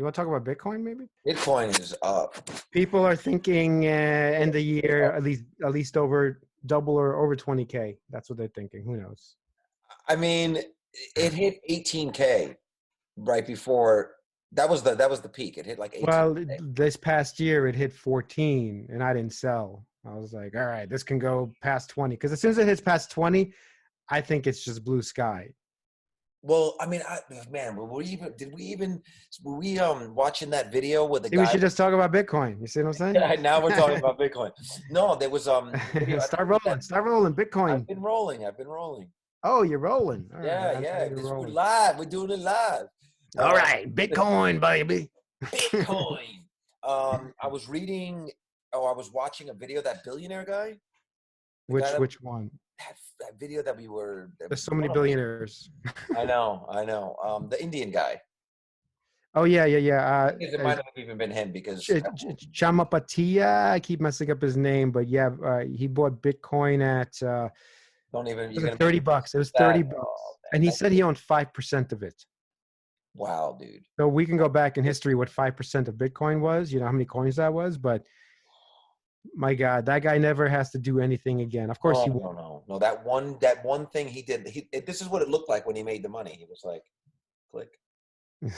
You want to talk about Bitcoin, maybe? Bitcoin is up. People are thinking end of year at least over double or over 20K. That's what they're thinking. Who knows? I mean, it hit 18K right before. That was the peak. It hit like 18K. Well, this past year it hit 14, and I didn't sell. I was like, all right, this can go past 20, because as soon as it hits past 20, I think it's just blue sky. Well, I mean, man, were we watching that video with the guy? We should just talk about Bitcoin. You see what I'm saying? Yeah, now we're talking about Bitcoin. No, there was video, Start rolling, Bitcoin. I've been rolling. Oh, you're rolling. All Yeah, right, yeah. We're live. We're doing it live. All right, Bitcoin, baby. Bitcoin. I was watching a video, that billionaire guy. Which one? That video that we were. There's so many billionaires. I know. The Indian guy. Oh yeah. It might have even been him because Chamapatia. I keep messing up his name, but yeah, he bought Bitcoin at don't even. It was $30. It was $30, and he said he owned 5% of it. Wow, dude. So we can go back in history what 5% of Bitcoin was. You know how many coins that was, but my God, that guy never has to do anything again. Of course, he won't. No. That one thing he did. This is what it looked like when he made the money. He was like, click. His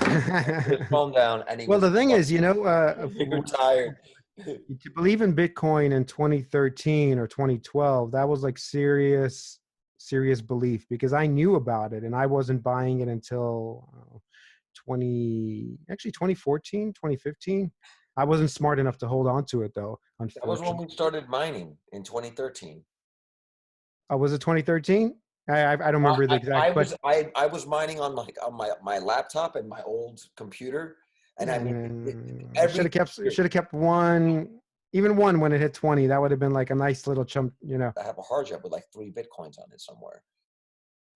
phone down, and the thing is, you're tired. To believe in Bitcoin in 2013 or 2012, that was like serious belief, because I knew about it and I wasn't buying it until 2014, 2015. I wasn't smart enough to hold on to it, though. That was when we started mining in 2013. Oh, was it 2013? I don't remember the exact. I was mining on my laptop and my old computer, and I should have kept one when it hit 20. That would have been like a nice little chunk, you know. I have a hard drive with like 3 Bitcoins on it somewhere,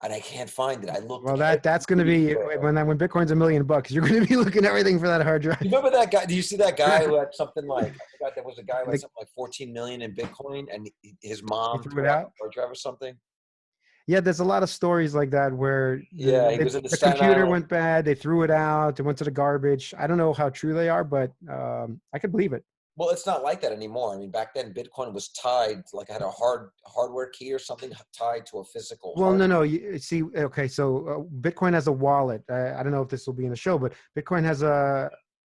and I can't find it. I looked. Well, that's going to be when Bitcoin's $1 million. You're going to be looking at everything for that hard drive. You remember that guy? Do you see that guy who had something like, I forgot, there was a guy who had something like 14 million in Bitcoin, and his mom threw it out a hard drive or something? Yeah, there's a lot of stories like that where the computer went bad, they threw it out, it went to the garbage. I don't know how true they are, but I could believe it. Well, it's not like that anymore. I mean, back then Bitcoin was tied, like I had a hardware key or something tied to a physical. Well, no. You see, okay, so Bitcoin has a wallet. I don't know if this will be in the show, but Bitcoin has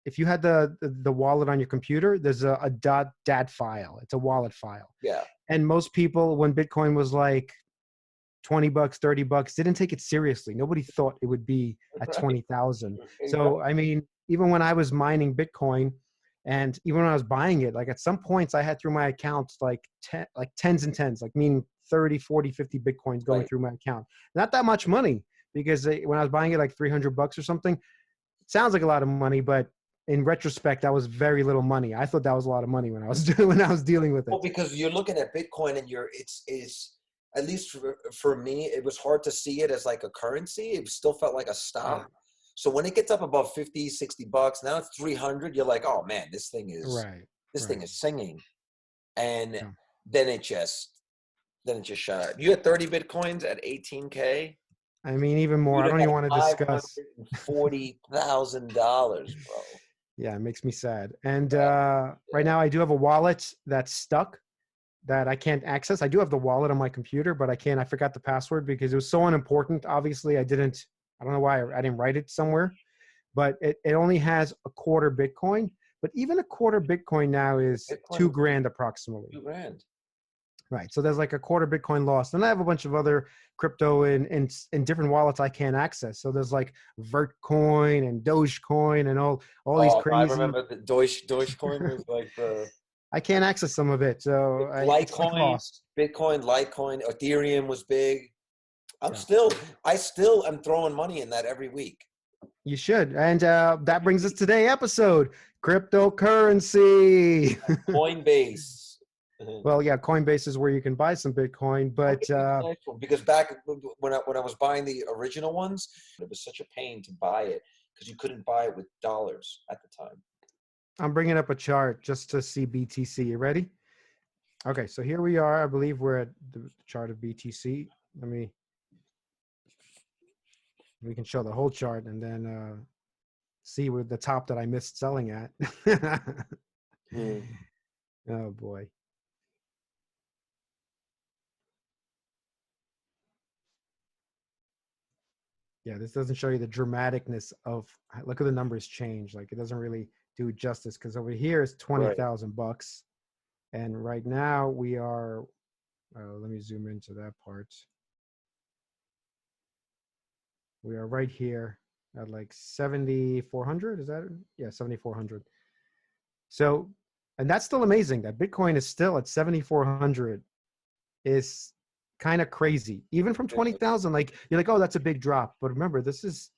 if you had the wallet on your computer, there's a .dat file. It's a wallet file. Yeah. And most people, when Bitcoin was like $20, $30, didn't take it seriously. Nobody thought it would be at 20,000. So, I mean, even when I was mining Bitcoin, and even when I was buying it, like at some points I had through my accounts like tens and tens, like meaning 30, 40, 50 Bitcoins going through my account. Not that much money, because when I was buying it like $300 or something, it sounds like a lot of money, but in retrospect, that was very little money. I thought that was a lot of money when I was dealing with it. Well, because you're looking at Bitcoin and it's at least for me, it was hard to see it as like a currency. It still felt like a stock. Yeah. So when it gets up above 50, 60 bucks, now it's 300, you're like, oh man, this thing is thing is singing. And then it just shut up. You had 30 Bitcoins at 18K. I mean, even more. I don't even want to discuss. $40,000, bro. Yeah, it makes me sad. And right now I do have a wallet that's stuck that I can't access. I do have the wallet on my computer, but I forgot the password because it was so unimportant. Obviously, I don't know why I didn't write it somewhere, but it only has a quarter Bitcoin. But even a quarter Bitcoin now is $2,000 approximately. $2,000. Right. So there's like a quarter Bitcoin lost. And I have a bunch of other crypto in different wallets I can't access. So there's like Vertcoin and Dogecoin and all these crazy. I remember the Dogecoin was like the. I can't access some of it. So Litecoin, Bitcoin, Litecoin, Etherium was big. I still am throwing money in that every week. You should. And that brings us to today's episode, cryptocurrency. Coinbase. Well, yeah, Coinbase is where you can buy some Bitcoin, but because back when I was buying the original ones, it was such a pain to buy it because you couldn't buy it with dollars at the time. I'm bringing up a chart just to see BTC. You ready? Okay, so here we are. I believe we're at the chart of BTC. We can show the whole chart and then see where the top that I missed selling at. Hmm. Oh boy. Yeah, this doesn't show you the dramaticness of, look at the numbers change. Like it doesn't really do justice because over here is Right. $20,000. And right now we are, let me zoom into that part. We are right here at like 7,400. Is that? Yeah, 7,400. So, and that's still amazing that Bitcoin is still at 7,400 is kind of crazy. Even from 20,000, like you're like, oh, that's a big drop. But remember, this is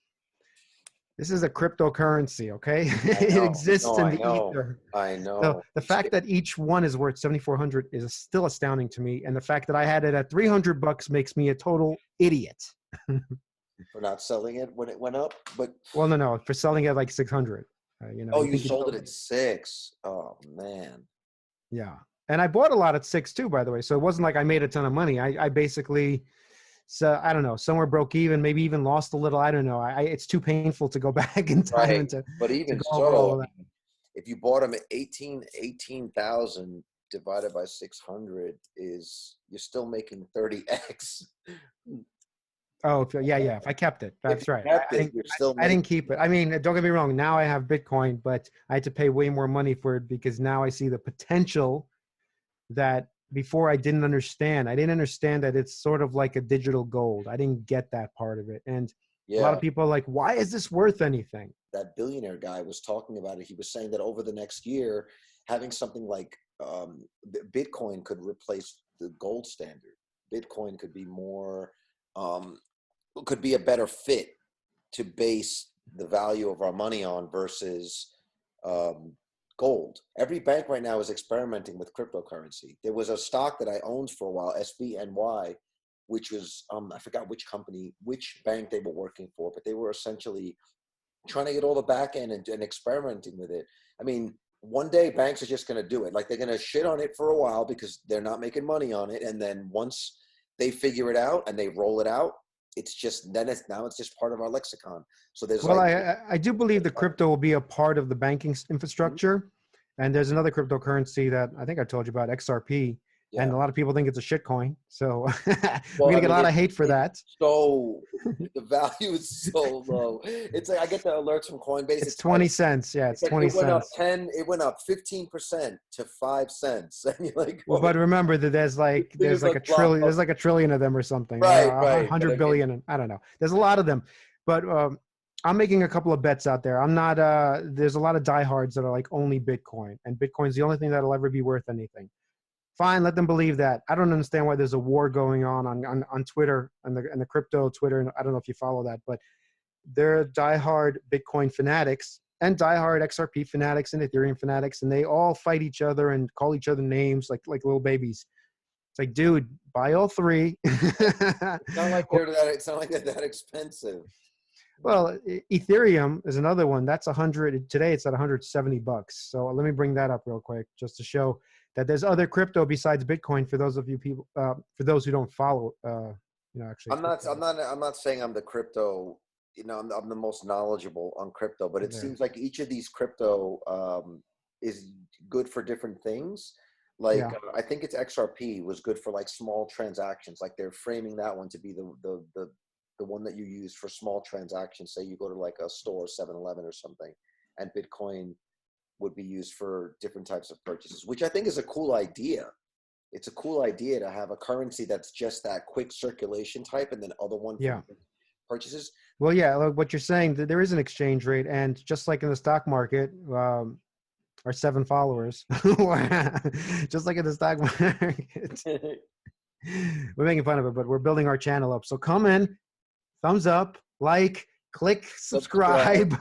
a cryptocurrency, okay? It exists in the ether. I So know. the fact that each one is worth 7,400 is still astounding to me. And the fact that I had it at $300 makes me a total idiot. For not selling it when it went up, but Well, no, for selling it at like 600. oh, You you think sold it at 6. Oh man. yeah. And I bought a lot at 6 too, by the way. So it wasn't like I made a ton of money. I basically, so I don't know, somewhere broke even, maybe even lost a little. I don't know. It's too painful to go back in time Right. and to But go even over all so, of that. if you bought them at 18,000 divided by 600 is you're still making 30x. Oh, yeah. If I kept it, If that's you right. kept it, you're still I didn't making. keep it. I mean, don't get me wrong. Now I have Bitcoin, but I had to pay way more money for it because now I see the potential that before I didn't understand. I didn't understand that it's sort of like a digital gold. I didn't get that part of it. And a lot Yeah, of people are like, why is this worth anything? that billionaire guy was talking about it. He was saying that over the next year, having something like Bitcoin could replace the gold standard. Bitcoin could be more, um, could be a better fit to base the value of our money on versus um, gold. Every bank right now is experimenting with cryptocurrency. There was a stock that I owned for a while, SBNY, which was I forgot which company, which bank they were working for, but they were essentially trying to get all the back end and experimenting with it. I mean, one day banks are just going to do it. Like they're going to shit on it for a while because they're not making money on it, and then once they figure it out and they roll it out, it's just now it's just part of our lexicon. So there's Well, like, I do believe the crypto will be a part of the banking infrastructure. And there's another cryptocurrency that I think I told you about, XRP. And yeah. a lot of people think it's a shit coin. So we're Well, going I to get a mean, lot of hate for it's that. so the value is so low. It's like I get the alerts from Coinbase. It's 20 cents. Yeah, It's it's like 20 cents. it went up 15% to 5 cents. And you're like, Well, but remember that there's like a trillion, there's like a trillion of them or something, or right, a right. But I hundred mean, billion. And I don't know. There's a lot of them, but I'm making a couple of bets out there. I'm not. There's a lot of diehards that are like only Bitcoin, and Bitcoin's the only thing that'll ever be worth anything. Fine, let them believe that. I don't understand why there's a war going on Twitter and the crypto Twitter. And I don't know if you follow that, but they're diehard Bitcoin fanatics and diehard XRP fanatics and Ethereum fanatics, and they all fight each other and call each other names like little babies. It's like, dude, buy all three. it's not like they're that expensive. Well, Ethereum is another one. That's 100. Today it's at $170. So let me bring that up real quick just to show that there's other crypto besides Bitcoin for those of you people, for those who don't follow, actually. I'm not saying I'm the crypto, I'm the most knowledgeable on crypto, but it seems like each of these crypto is good for different things. Like I think it's XRP was good for like small transactions. Like they're framing that one to be the one that you use for small transactions. Say you go to like a store, 7-Eleven or something, and Bitcoin would be used for different types of purchases, which I think is a cool idea. It's a cool idea to have a currency that's just that quick circulation type and then other one for purchases. Well, yeah, like what you're saying, that there is an exchange rate. And just like in the stock market, our 7 followers, just like in the stock market, we're making fun of it, but we're building our channel up. So come in, thumbs up, like, click, subscribe,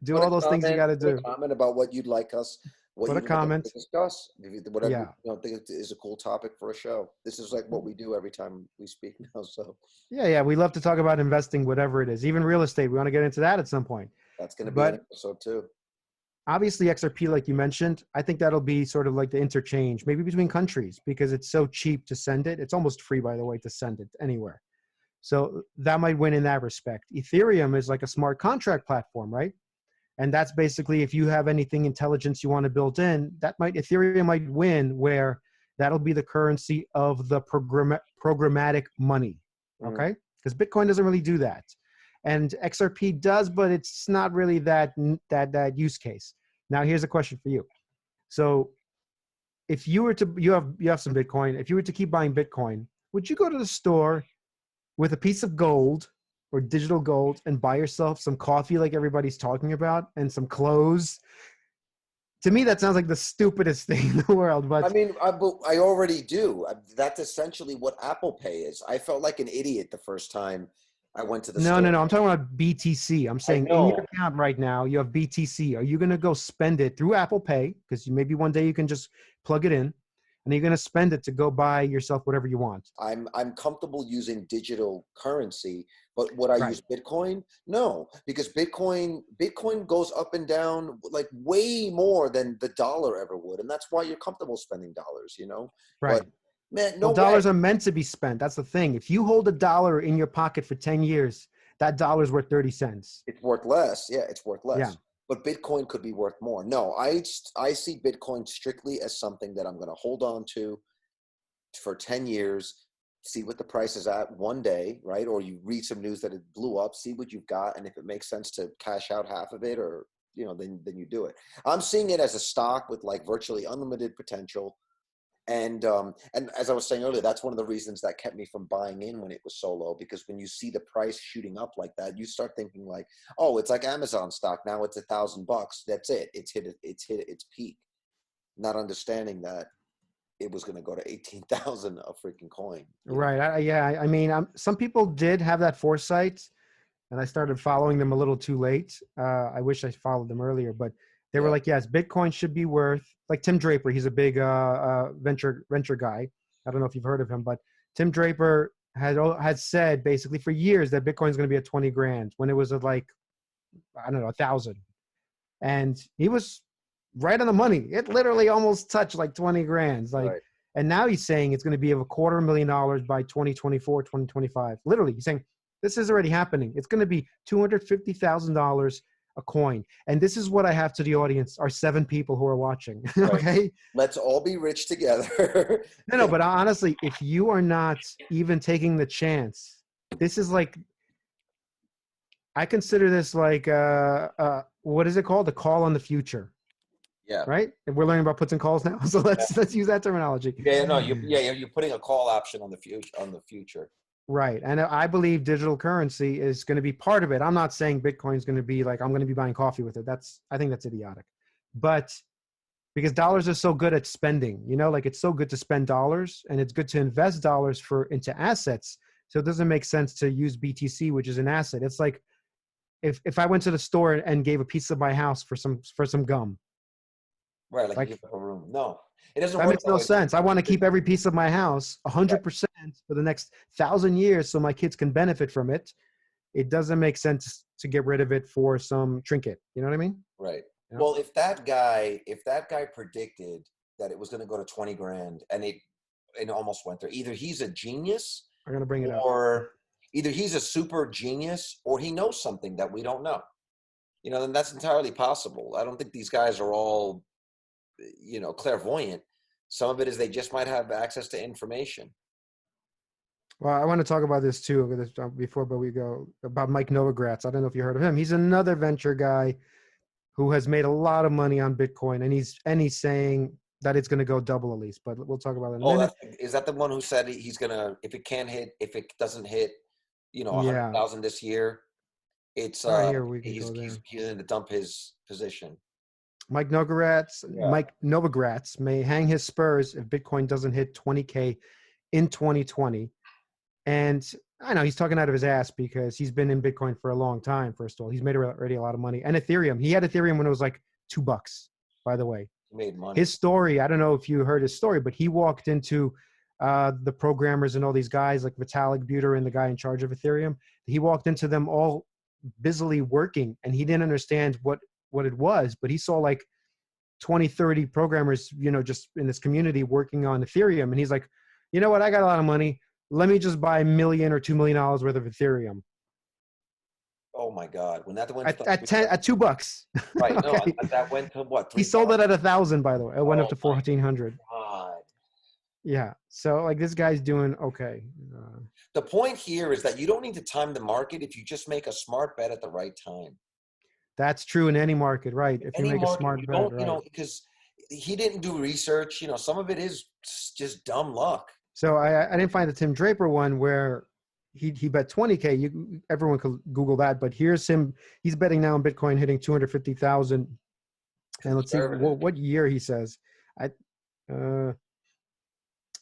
do all those things you got to do. Comment about what you'd like us, put a comment to discuss, whatever you think is a cool topic for a show. This is like what we do every time we speak now. So yeah, we love to talk about investing, whatever it is, even real estate. We want to get into that at some point. That's going to be an episode too. Obviously, XRP, like you mentioned, I think that'll be sort of like the interchange, maybe between countries, because it's so cheap to send it. It's almost free, by the way, to send it anywhere. So that might win in that respect. Ethereum is like a smart contract platform, right? And that's basically, if you have anything intelligence you want to build in, Ethereum might win, where that'll be the currency of the programmatic money. Okay. Because Bitcoin doesn't really do that. And XRP does, but it's not really that use case. Now, here's a question for you. So if you were to, you have some Bitcoin, if you were to keep buying Bitcoin, would you go to the store with a piece of gold or digital gold and buy yourself some coffee like everybody's talking about and some clothes? To me, that sounds like the stupidest thing in the world. But I mean, I already do. That's essentially what Apple Pay is. I felt like an idiot the first time I went to the store. No. I'm talking about BTC. I'm saying in your account right now, you have BTC. Are you going to go spend it through Apple Pay? Because maybe one day you can just plug it in, and you're going to spend it to go buy yourself whatever you want. I'm comfortable using digital currency, but would I use Bitcoin? No, because Bitcoin goes up and down like way more than the dollar ever would, and that's why you're comfortable spending dollars, you know? Right. But man, no way. Dollars are meant to be spent. That's the thing. If you hold $1 in your pocket for 10 years, that dollar is worth 30 cents. It's worth less. Yeah, it's worth less. Yeah. But Bitcoin could be worth more. No, I see Bitcoin strictly as something that I'm going to hold on to for 10 years, see what the price is at one day, right? Or you read some news that it blew up, see what you've got, and if it makes sense to cash out half of it, or then you do it. I'm seeing it as a stock with like virtually unlimited potential. And as I was saying earlier, that's one of the reasons that kept me from buying in when it was so low, because when you see the price shooting up like that, you start thinking like, oh, it's like Amazon stock. Now it's $1,000. That's it. It's hit its peak. Not understanding that it was going to go to 18,000 a freaking coin. Right. I mean, some people did have that foresight, and I started following them a little too late. I wish I followed them earlier, but they were like, yes, Bitcoin should be worth, like Tim Draper. He's a big venture guy. I don't know if you've heard of him, but Tim Draper had said basically for years that Bitcoin is going to be at 20 grand when it was at like, I don't know, 1,000. And he was right on the money. It literally almost touched like 20 grand. Like, and now he's saying it's going to be of $250,000 by 2024, 2025. Literally, he's saying this is already happening. It's going to be $250,000 a coin. And this is what I have to the audience, our 7 people who are watching. Okay. Let's all be rich together. No, but honestly, if you are not even taking the chance, this is like, I consider this like, what is it called? The call on the future. Yeah. Right. And we're learning about puts and calls now. So let's use that terminology. Yeah. No. You're putting a call option on the future. Right. And I believe digital currency is going to be part of it. I'm not saying Bitcoin is going to be like, I'm going to be buying coffee with it. I think that's idiotic. But because dollars are so good at spending, like it's so good to spend dollars, and it's good to invest dollars into assets. So it doesn't make sense to use BTC, which is an asset. It's like if I went to the store and gave a piece of my house for some gum. Right. Like you give up a room. No. It doesn't that work makes no sense. I want to keep every piece of my house 100% for the next 1,000 years so my kids can benefit from it. It doesn't make sense to get rid of it for some trinket. You know what I mean? Right. You know? Well, if that guy predicted that it was going to go to 20 grand and it almost went there, either he's a genius, I'm going to bring it up. Or either he's a super genius or he knows something that we don't know. Then that's entirely possible. I don't think these guys are all clairvoyant. Some of it is they just might have access to information. Well, I want to talk about this too before, but we go about Mike Novogratz. I don't know if you heard of him. He's another venture guy who has made a lot of money on Bitcoin, and he's saying that it's going to go double at least. But we'll talk about it in a minute. Is that the one who said he's going to, if it doesn't hit, 100,000 this year, it's he's going to dump his position. Mike Novogratz may hang his spurs if Bitcoin doesn't hit 20K in 2020. And I know he's talking out of his ass because he's been in Bitcoin for a long time. First of all, he's made already a lot of money. And Ethereum, he had Ethereum when it was like $2, by the way. He made money. His story, I don't know if you heard his story, but he walked into the programmers and all these guys like Vitalik Buterin, the guy in charge of Ethereum. He walked into them all busily working, and he didn't understand what it was, but he saw like 20, 30 programmers, just in this community working on Ethereum. And he's like, you know what? I got a lot of money. Let me just buy $1 million or $2 million worth of Ethereum. oh my God, when that went to at $2. right? No, Okay. that went to what? He sold it at 1,000, by the way. It went up to 1,400. God. Yeah. So like this guy's doing okay. The point here is that you don't need to time the market if you just make a smart bet at the right time. That's true in any market, right? If you Any make a market, smart you bet, don't, right? you know, because he didn't do research. You know, some of it is just dumb luck. So I didn't find the Tim Draper one where he bet 20K. Everyone could Google that, but here's him. He's betting now on Bitcoin hitting 250,000. And let's see what year he says.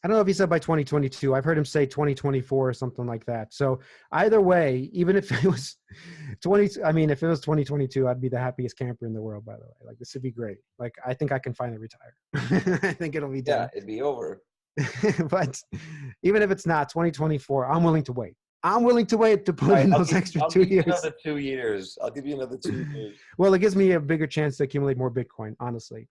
I don't know if he said by 2022. I've heard him say 2024 or something like that. So either way, even if it was if it was 2022, I'd be the happiest camper in the world, by the way. Like, this would be great. Like, I think I can finally retire. I think it'll be done. Yeah, it'd be over. But even if it's not 2024, I'm willing to wait. I'm willing to wait to put in those extra 2 years. Another 2 years. I'll give you another 2 years. Well, it gives me a bigger chance to accumulate more Bitcoin, honestly.